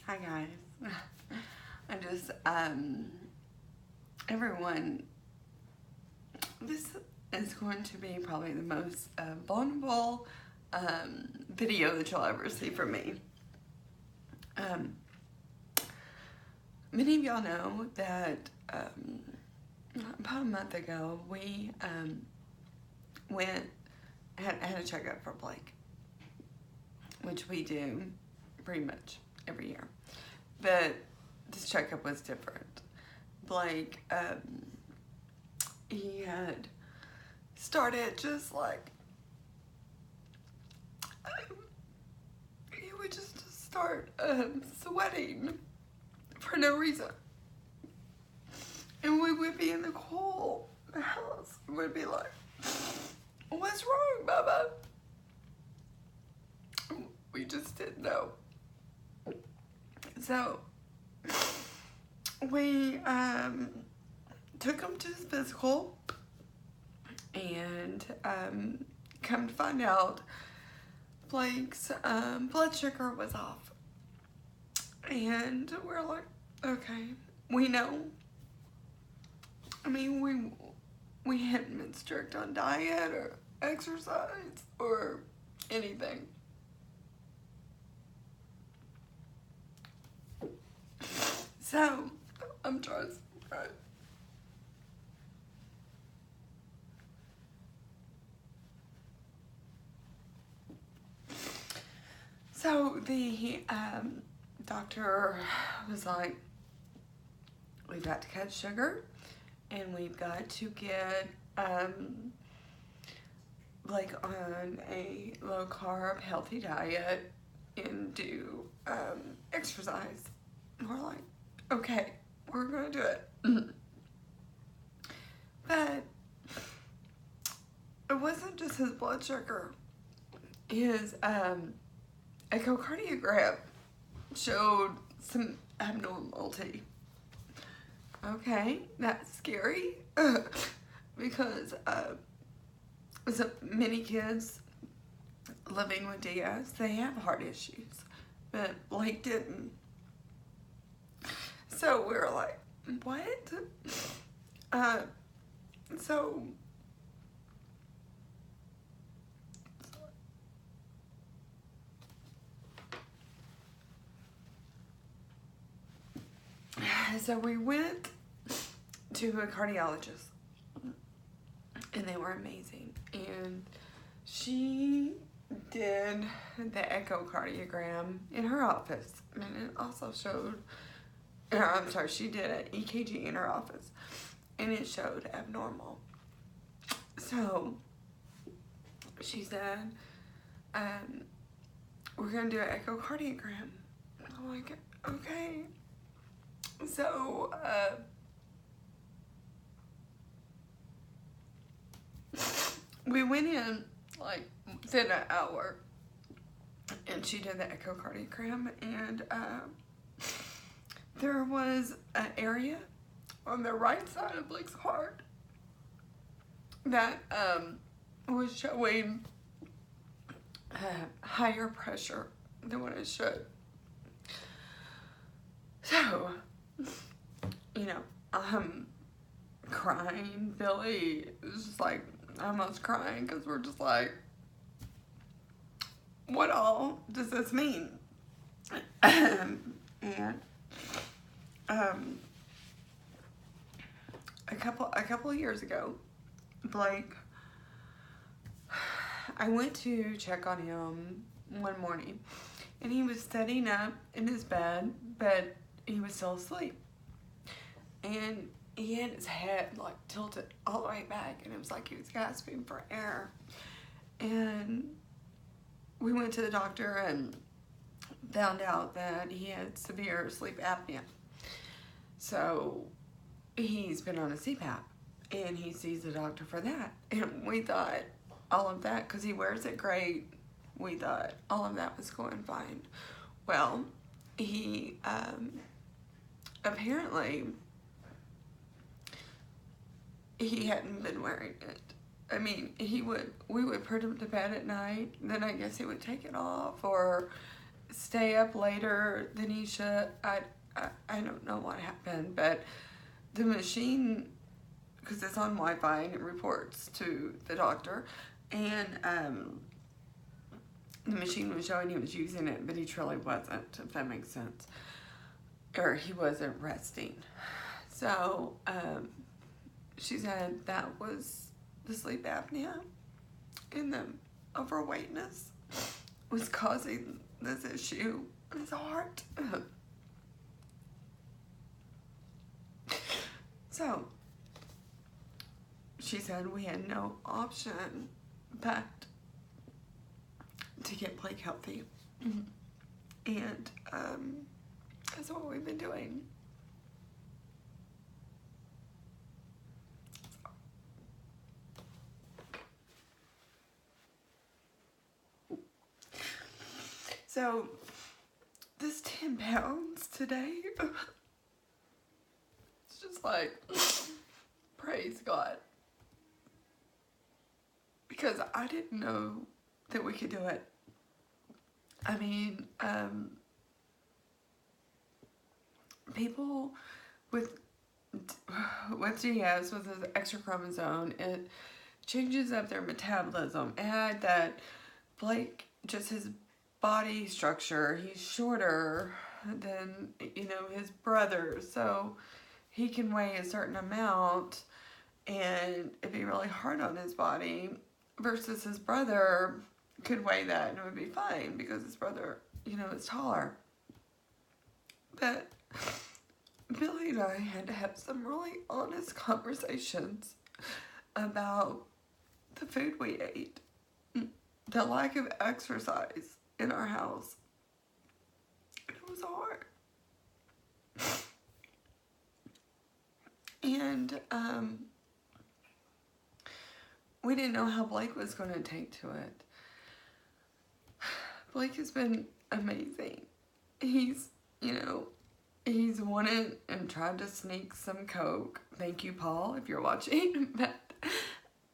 Hi guys. I just everyone, this is going to be probably the most vulnerable video that you'll ever see from me. Many of y'all know that about a month ago we had a checkup for Blake, which we do pretty much every year, but this checkup was different. Blake, he had started just like, he would just start sweating for no reason. And we would be in the cool house and we'd be like, "What's wrong, Bubba?" We just didn't know. So we took him to his physical, and come to find out, Blake's blood sugar was off. And we're like, okay, we know. I mean, we hadn't been strict on diet or exercise or anything. So, I'm trying to surprise. So the doctor was like, we've got to cut sugar and we've got to get Blake on a low carb healthy diet and do exercise. And we're like, okay, we're gonna do it. But it wasn't just his blood sugar. His echocardiogram showed some abnormality. Okay, that's scary because so many kids living with DS, they have heart issues, but Blake didn't. So we were like, what? So we went to a cardiologist, and they were amazing. And she did the echocardiogram in her office, and it also showed, I'm sorry, she did an EKG in her office, and it showed abnormal. So she said, we're gonna do an echocardiogram. I'm like, okay. So we went in like within an hour, and she did the echocardiogram, and there was an area on the right side of Blake's heart that was showing higher pressure than what it should. So, you know, I'm crying. Billy is just like almost crying because we're just like, what all does this mean? And a couple of years ago, Blake, I went to check on him one morning, and he was sitting up in his bed, but he was still asleep. And he had his head like tilted all the way back, and it was like he was gasping for air. And we went to the doctor and found out that he had severe sleep apnea. So he's been on a CPAP, and he sees a doctor for that. And we thought all of that, because he wears it great, we thought all of that was going fine. Well, he apparently he hadn't been wearing it. I mean, we would put him to bed at night, then I guess he would take it off, or stay up later than he should. I don't know what happened, but the machine, because it's on Wi-Fi and it reports to the doctor, and the machine was showing he was using it, but he truly wasn't, if that makes sense. Or he wasn't resting. So she said that was the sleep apnea, and the overweightness was causing this issue in his heart. So she said we had no option but to get Blake healthy. And that's what we've been doing. So this 10 pounds today, it's just like, praise God. Because I didn't know that we could do it. I mean, people with DS, with the extra chromosome, it changes up their metabolism. And that Blake, just his body structure, he's shorter than, you know, his brother, so he can weigh a certain amount and it'd be really hard on his body, versus his brother could weigh that and it would be fine because his brother, you know, is taller. But Billy and I had to have some really honest conversations about the food we ate, the lack of exercise in our house. It was hard. And we didn't know how Blake was going to take to it. Blake has been amazing. He's, you know, he's wanted and tried to sneak some Coke. Thank you, Paul, if you're watching. But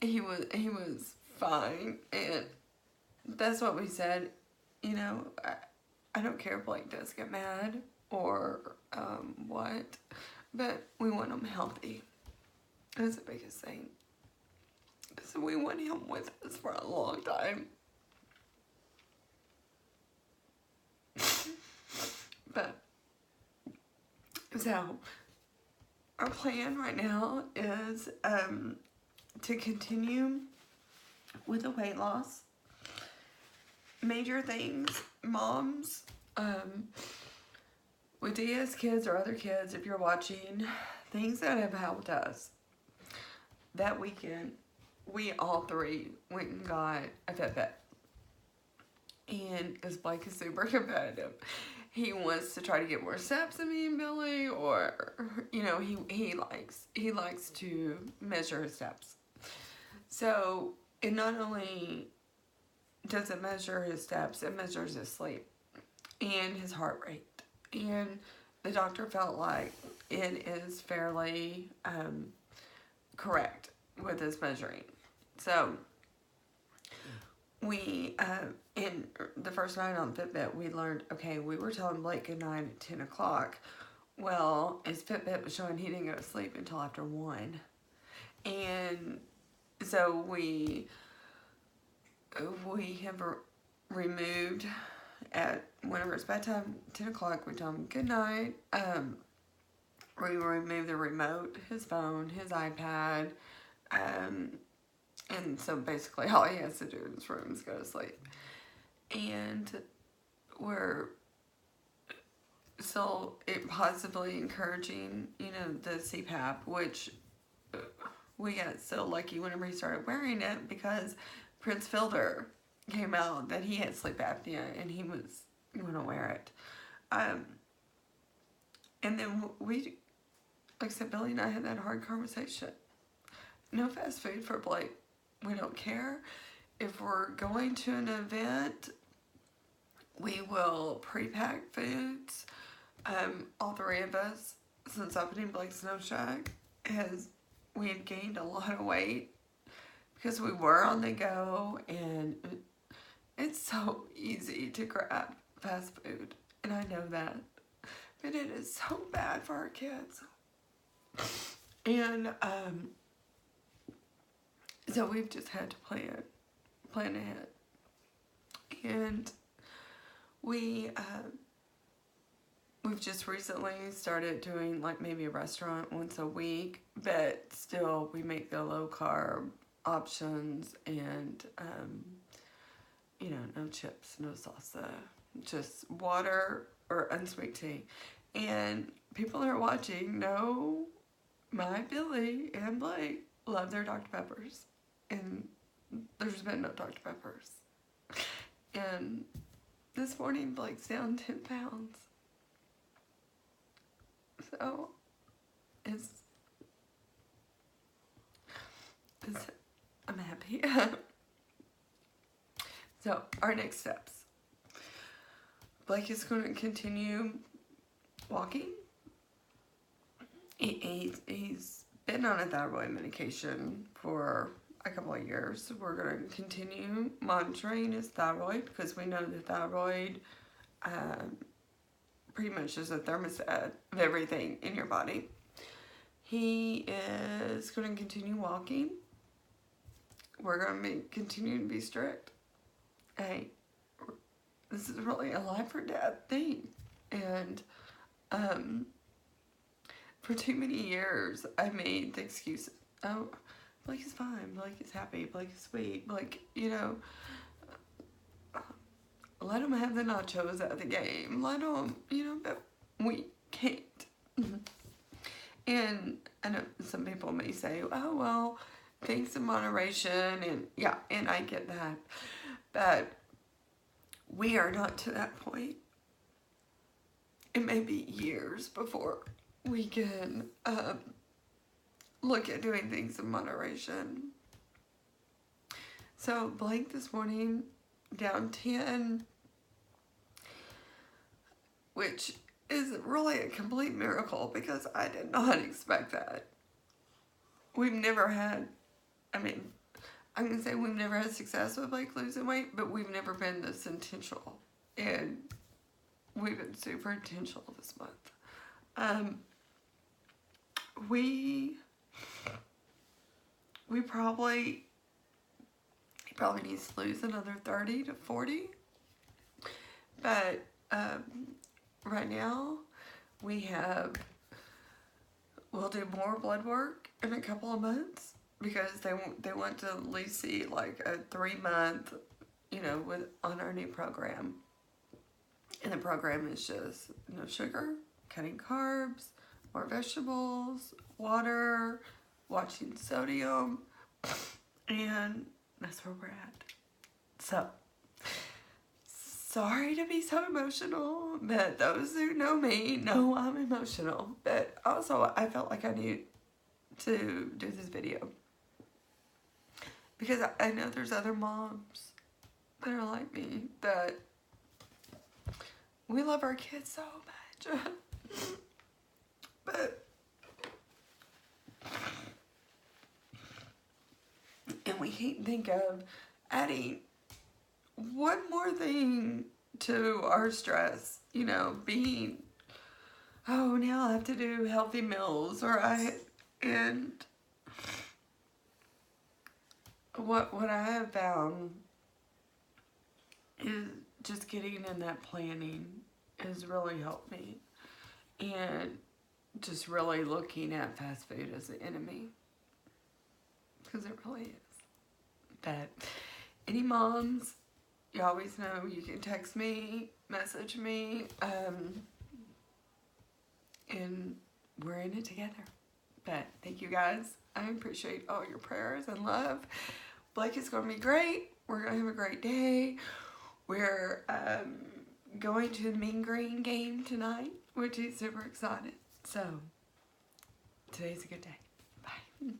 he was fine, and that's what we said. You know, I don't care if Blake does get mad or what, but we want him healthy. That's the biggest thing. So we want him with us for a long time. But, so, our plan right now is to continue with the weight loss. Major things, moms, with DS kids or other kids, if you're watching, things that have helped us. That weekend, we all three went and got a Fitbit. And because Blake is super competitive, he wants to try to get more steps than me and Billy, or, you know, he likes to measure his steps. So it not only does it measure his steps, it measures his sleep and his heart rate. And the doctor felt like it is fairly correct with his measuring. So we, in the first night on Fitbit, we learned, okay, we were telling Blake good night at 10 o'clock. Well, his Fitbit was showing he didn't go to sleep until after 1. And so we have removed, at whenever it's bedtime, 10 o'clock, we tell him good night. We removed the remote, his phone, his iPad, and so basically all he has to do in his room is go to sleep. And we're still possibly encouraging, you know, the CPAP, which we got so lucky whenever he started wearing it, because Prince Fielder came out that he had sleep apnea and he was going to wear it. And then we, like I said, Billy and I had that hard conversation. No fast food for Blake. We don't care. If we're going to an event, we will pre-pack foods. All three of us, since opening Blake's Snow Shack, we had gained a lot of weight because we were on the go, and it's so easy to grab fast food, and I know that, but it is so bad for our kids. And so we've just had to plan ahead, and we've just recently started doing like maybe a restaurant once a week, but still we make the low carb options, and you know, no chips, no salsa, just water or unsweet tea. And people that are watching know my Billy and Blake love their Dr. Peppers, and there's been no Dr. Peppers. And this morning Blake's down 10 pounds. So I'm happy. So our next steps. Blake is going to continue walking. He's been on a thyroid medication for a couple of years. We're going to continue monitoring his thyroid, because we know the thyroid pretty much is a thermostat of everything in your body. He is going to continue walking. We're going to continue to be strict. Hey, this is really a life or death thing. And for too many years, I made the excuse, oh, Blake is fine, Blake is happy, Blake is sweet, Blake, you know, let him have the nachos at the game, let him, you know, but we can't. And I know some people may say, oh, well, things in moderation, and yeah, and I get that, but we are not to that point. It may be years before we can look at doing things in moderation. So Blake this morning down 10, which is really a complete miracle, because I did not expect that. We've never had, I mean, I'm going to say we've never had success with Blake losing weight, but we've never been this intentional. And we've been super intentional this month. He probably needs to lose another 30 to 40. But right now we'll do more blood work in a couple of months, because they want to at least see like a 3-month, you know, on our new program. And the program is just no sugar, cutting carbs, more vegetables, water, watching sodium, and that's where we're at. So, sorry to be so emotional, but those who know me know I'm emotional. But also, I felt like I needed to do this video, because I know there's other moms that are like me, that we love our kids so much. But, and we can't think of adding one more thing to our stress, you know, being, oh, now I have to do healthy meals, and what I have found is just getting in that planning has really helped me, and just really looking at fast food as the enemy, because it really is. But any moms, you always know you can text me, message me, and we're in it together. But thank you guys. I appreciate all your prayers and love. Blake is going to be great. We're going to have a great day. We're going to the Mean Green game tonight, which is super excited. So, today's a good day. Bye.